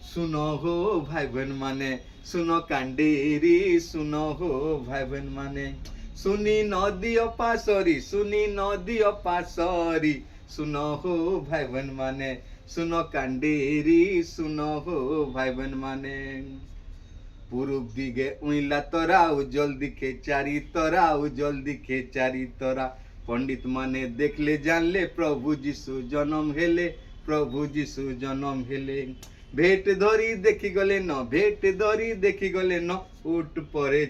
सुनो हो भाई बहन माने सुनो कांडेरी सुनो हो भाई बहन माने सुनी नदी पासरी सुनी नदी पासरी सुनो हो भाई बहन माने सुनो कांडेरी सुनो हो भाई बहन माने पूर्व दिगे उइला तोरा उज्जल दिखे चारी तोरा उज्जल दिखे चारी तोरा पंडित माने देखले जानले प्रभु जीशु जन्म हेले प्रभु जीशु जन्म हेले भेट धरी देखी गले न भेट धरी देखी गले न उठ परे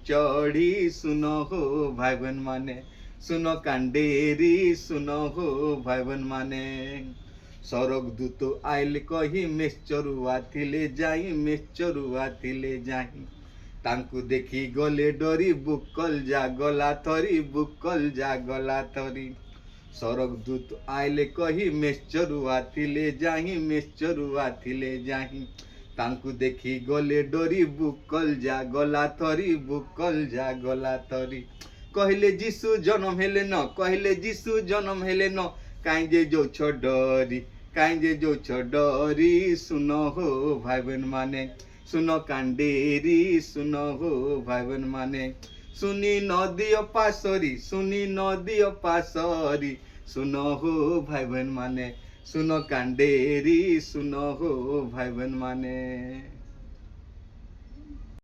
चढ़ी सुनो हो भाई बहन माने सुनो कांडेरी सुनो हो भाई बहन माने सरक दूत आइल कही मेश्चरुआ थिले जाई तांकु देखी गले डरी बुकल जा गला थरी सरक दूत आइले कही मेश्चरुआ थिले जाही तांकु देखी गले डरी बुकल जा गला थरी कहले जीशु जन्म हेले न कहले जीशु जन्म हेले न काई जे जो डरी सुनो हो भाई बहन माने सुनो कांडेरी सुनो हो भाई बहन माने सुनी नदी पासरी सुनो हो भाई बहन माने सुनो कांडेरी सुनो हो भाई बहन माने।